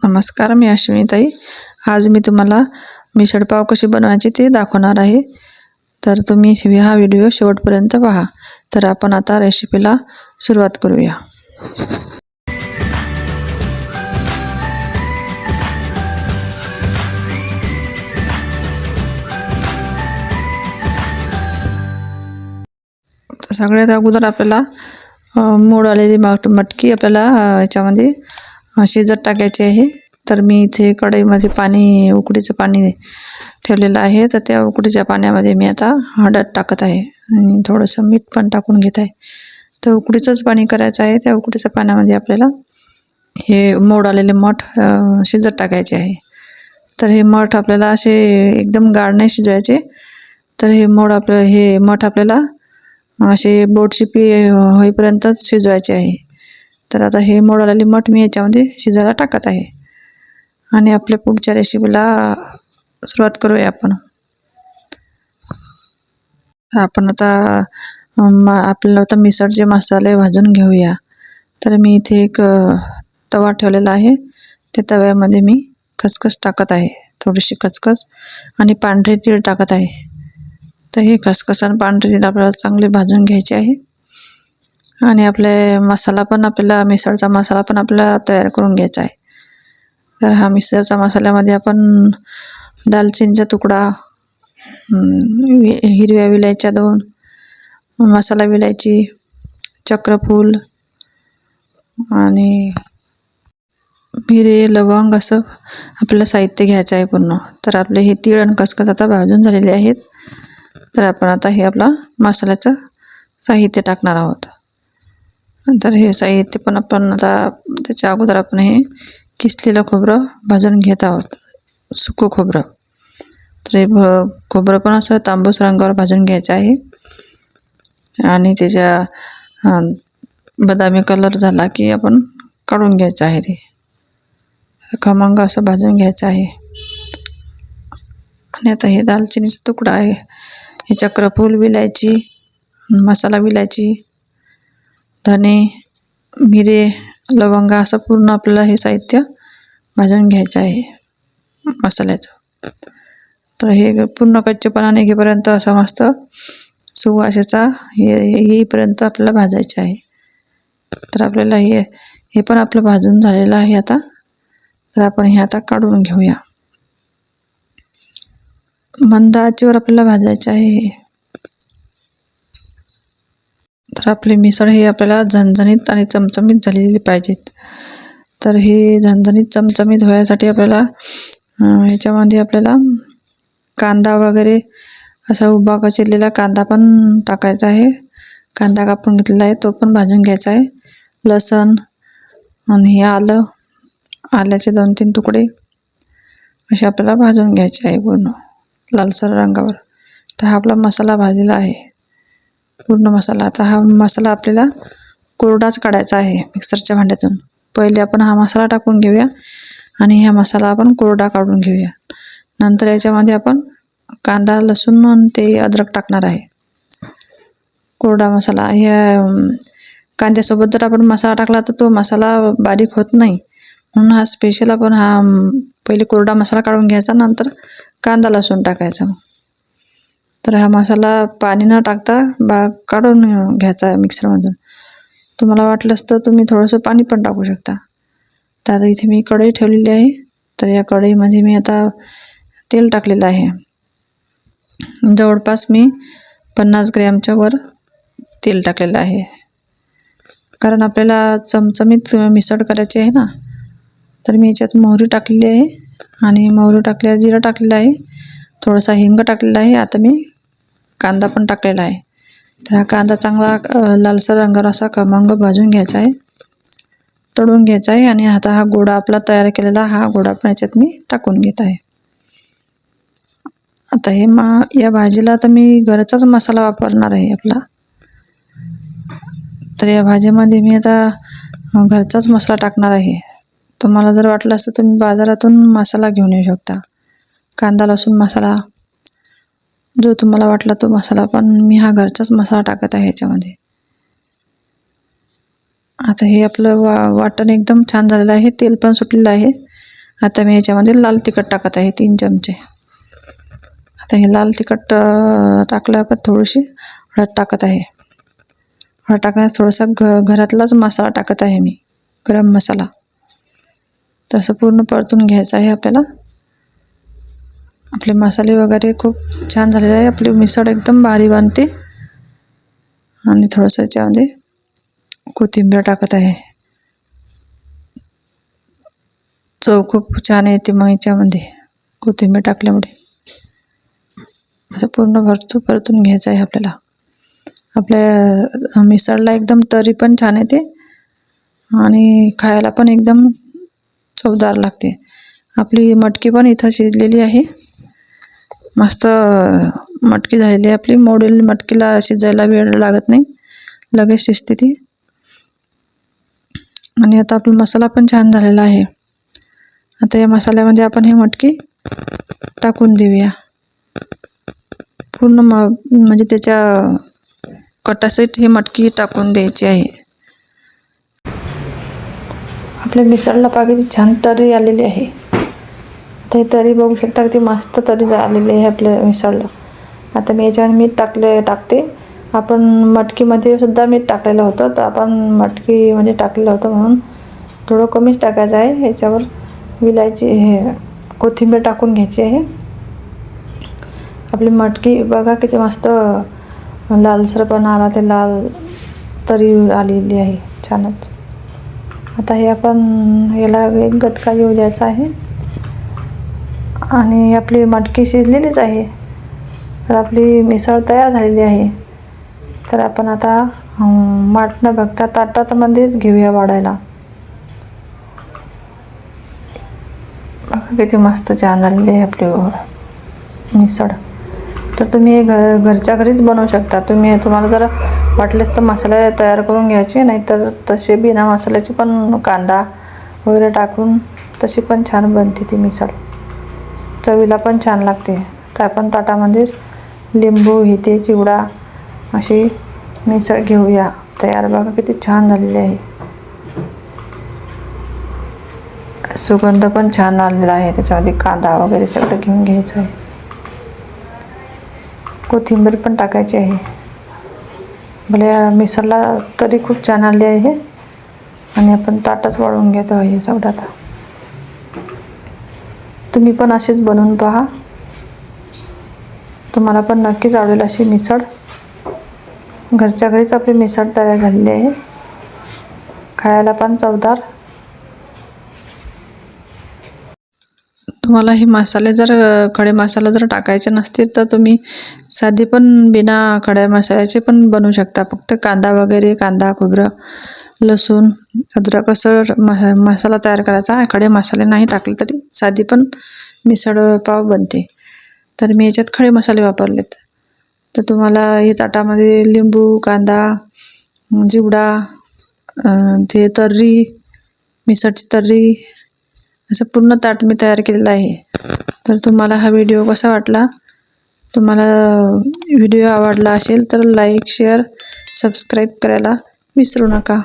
नमस्कार, मी अश्विनीताई. आज मी तुम्हाला मिसळपाव कशी बनवायची ते दाखवणार आहे. तर तुम्ही हा व्हिडिओ शेवटपर्यंत पहा. तर आपण आता रेसिपीला सुरुवात करूया. सगळ्यात अगोदर आपल्याला मोड आलेली मटकी आपल्याला याच्यामध्ये शिजत टाकायची आहे. तर मी इथे कढईमध्ये उकडीचं पाणी ठेवलेलं आहे. तर त्या उकडीच्या पाण्यामध्ये मी आता हळद टाकत आहे आणि थोडंसं मीठ पण टाकून घेत आहे. तर उकडीचंच पाणी करायचं आहे. त्या उकडीच्या पाण्यामध्ये आपल्याला हे मोड आलेले मठ शिजत टाकायचे आहे. तर हे मठ आपल्याला असे एकदम गाढ नाही शिजवायचे. तर हे मठ आपल्याला असे बोटशिपी होईपर्यंतच शिजवायचे आहे. तर आता हे मोड आलेले मठ मी याच्यामध्ये शिजायला टाकत आहे आणि आपल्या पुढच्या रेसिपीला सुरुवात करूया आपण. आता आपल्याला आता मिसळचे मसाले भाजून घेऊया. तर मी इथे एक तवा ठेवलेला आहे. त्या तव्यामध्ये मी खसखस टाकत आहे, थोडीशी खसखस आणि पांढरे तीळ टाकत आहे. तर हे खसखस आणि पांढरे तीळ आपल्याला चांगले भाजून घ्यायचे आहे आणि आपल्याला मिसळचा मसाला पण आपल्याला तयार करून घ्यायचा आहे. तर हा मिसळचा मसाल्यामध्ये आपण दालचिनीचा तुकडा, हिरव्या विलायच्या 2, मसाला विलायची, चक्रफूल आणि मिरे, लवंग असं आपल्याला साहित्य घ्यायचं आहे पूर्ण. तर आपले हे तीळ आणि खसखस आता भाजून झालेले आहेत. तर आपण आता हे आपला मसाल्याचं साहित्य टाकणार आहोत. तर हे साहित्य पण आपण आता त्याच्या अगोदर आपण हे किसलेलं खोबरं भाजून घेत आहोत, सुकं खोबरं. तर हे खोबरं पण असं तांबूस रंगावर भाजून घ्यायचं आहे आणि त्याच्या बदामी कलर झाला की आपण काढून घ्यायचं आहे. ते खमंग असं भाजून घ्यायचं आहे. आणि आता हे दालचिनीचा तुकडा आहे, हे चक्रफूल, विलायची, मसाला विलायची, धने, मिरे, लवंग असं पूर्ण आपल्याला हे साहित्य भाजून घ्यायचं आहे मसाल्याचं. तर हे पूर्ण कच्चेपणा निघेपर्यंत असं मस्त सुवासाचा येईपर्यंत आपल्याला भाजायचं आहे. तर आपल्याला हे पण आपलं भाजून झालेलं आहे आता. तर आपण हे आता काढून घेऊया. मंद आचेवर आपल्याला भाजायचं आहे. तर आपली मिसळ हे आपल्याला झणझणीत आणि चमचमीत झालेली पाहिजेत. तर हे झणझणीत चमचमीत व्हायसाठी आपल्याला ह्याच्यामध्ये आपल्याला कांदा वगैरे असा उभा चिरलेला कांदा पण टाकायचा आहे. कांदा कापून घेतलेला आहे, तो पण भाजून घ्यायचा आहे. लसण आणि हे आल्याचे 2-3 तुकडे असे आपल्याला भाजून घ्यायचे आहे पूर्ण लालसर रंगावर. तर हा आपला मसाला भाजलेला आहे पूर्ण मसाला. आता हा मसाला आपल्याला कोरडाच काढायचा आहे मिक्सरच्या भांड्यातून. पहिले आपण हा मसाला टाकून घेऊया आणि हा मसाला आपण कोरडा काढून घेऊया. नंतर याच्यामध्ये आपण कांदा, लसूण आणि ते अद्रक टाकणार आहे. कोरडा मसाला ह्या कांद्यासोबत जर आपण मसाला टाकला तर तो मसाला बारीक होत नाही. म्हणून हा स्पेशल आपण पहिले कोरडा मसाला काढून घ्यायचा, नंतर कांदा लसूण टाकायचा. तर हा मसाला पाणी न टाकता काढून घ्यायचा आहे मिक्सरमधून. तुम्हाला वाटलंच तर तुम्ही थोडंसं पाणी पण टाकू शकता. तर आता इथे मी कढई ठेवलेली आहे. तर या कढईमध्ये मी आता तेल टाकलेलं आहे. जवळपास मी 50 ग्रॅमच्या वर तेल टाकलेलं आहे. कारण आपल्याला चमचमीत मिसळ करायची आहे ना. तर मी याच्यात मोहरी टाकलेली आहे आणि मोहरी टाकल्यावर जिरं टाकलेलं आहे, थोडासा हिंग टाकलेला आहे. आता मी कांदा पण टाकलेला आहे. तर हा कांदा चांगला लालसर रंगावर असा खमंग भाजून घ्यायचा आहे, तळून घ्यायचा आहे. आणि आता हा गोडा आपला तयार केलेला हा गोडा पण याच्यात मी टाकून घेत आहे. आता या भाजीला आता मी घरचाच मसाला वापरणार आहे आपला. तर या भाजीमध्ये मी आता घरचाच मसाला टाकणार आहे. तुम्हाला जर वाटलं असतं तुम्ही बाजारातून मसाला घेऊन येऊ शकता, कांदा लसूण मसाला जो तुम्हाला वाटला तो मसाला, पण मी हा घरचाच मसाला टाकत आहे याच्यामध्ये. आता हे आपलं वाटण एकदम छान झालेलं आहे, तेल पण सुटलेलं आहे. आता मी याच्यामध्ये लाल तिखट टाकत आहे 3 चमचे. आता हे लाल तिखट टाकलं, पण थोडीशी हळद टाकत आहे. हळद टाकण्यास थोडासा घरातलाच मसाला टाकत आहे मी, गरम मसाला. तसं पूर्ण परतून घ्यायचं आहे आपल्याला. आपले मसाले वगैरे खूप छान झालेले आहे. आपली मिसळ एकदम भारी बनते. आणि थोडंसं याच्यामध्ये कोथिंबीर टाकत आहे. चव खूप छान येते मग याच्यामध्ये कोथिंबीर टाकल्यामुळे. असं पूर्ण परतून घ्यायचं आहे आपल्याला. आपल्या मिसळला एकदम तरी पण छान येते आणि खायला पण एकदम चवदार लागते. आपली मटकी पण इथं शिजलेली आहे. मस्त मटकी झालेली आहे आपली. मोडेल मटकीला शिजायला वेळ लागत नाही, लगेच शिजते ती. आणि आता आपला मसाला पण छान झालेला आहे. आता या मसाल्यामध्ये आपण ही मटकी टाकून देऊया. पूर्ण म्हणजे त्याच्या कटासहित ही मटकी टाकून द्यायची आहे. आपल्या मिसळला पाहिजे छान तरी आलेली आहे. आता ही तरी बघू शकता, ती मस्त तरी आलेली आहे आपल्या मिसळला. आता मी याच्यामध्ये मीठ टाकते. आपण मटकीमध्ये सुद्धा मीठ टाकलेलं होतं, तर आपण मटकीमध्ये टाकलेलं होतं म्हणून थोडं कमीच टाकायचं आहे. याच्यावर विलायची कोथिंबीर टाकून घ्यायची आहे. आपली मटकी बघा किती मस्त लालसरपणा आला, ते लाल तरी आलेली आहे छानच. आता हे आपण याला एक गदका येऊ द्यायचा आहे. आणि आपली मटकी शिजलेलीच आहे, तर आपली मिसळ तयार झालेली आहे. तर आपण आता वाट न बघता ताटामध्येच घेऊया वाढायला. बघा किती मस्त छान झालेली आहे आपली मिसळ. तर तुम्ही घरच्या घरीच बनवू शकता. तुम्हाला जर वाटलेस तर मसाले तयार करून घ्यायचे, नाहीतर तसे बिना मसाल्याचे पण कांदा वगैरे टाकून तशी पण छान बनते ती मिसळ. चवीला पण छान लागते. तर आपण ताटामध्येच लिंबू इथे चिवडा अशी मिसळ घेऊया तयार. बघा किती छान झालेली आहे. सुगंध पण छान आलेला आहे. त्याच्यामध्ये कांदा वगैरे सगळं घेऊन घ्यायचं आहे. कोथिंबीर पण टाकायची आहे. आपल्या मिसळला तरी खूप छान आली आहे. आणि आपण ताटच वाढवून घेतो आहे सगळं. आता तुम्ही पण अशीच बनवून पहा, तुम्हाला पण नक्कीच आवडेल अशी मिसळ. घरच्या घरीच आपली मिसळ तयार झालेली आहे, खायला पण चवदार. तुम्हाला हे मसाले जर खडे मसाला जर टाकायचे नसतील, तर तुम्ही साधी पण बिना खड्या मसाल्याचे पण बनवू शकता. फक्त कांदा वगैरे, कांदा खोबरं लसूण अद्रक असं मसाला तयार करायचा. खडे मसाले नाही टाकले तरी साधी पण मिसळ पाव बनते. तर मी याच्यात खडे मसाले वापरलेत. तर तुम्हाला हे ताटामध्ये लिंबू, कांदा, चिवडा, ते तर्री, मिसळची तर्री, असं पूर्ण ताट मी तयार केलेलं आहे. तर तुम्हाला हा व्हिडिओ कसा वाटला? तुम्हाला व्हिडिओ आवडला असेल तर लाईक, शेअर, सबस्क्राईब करायला विसरू नका.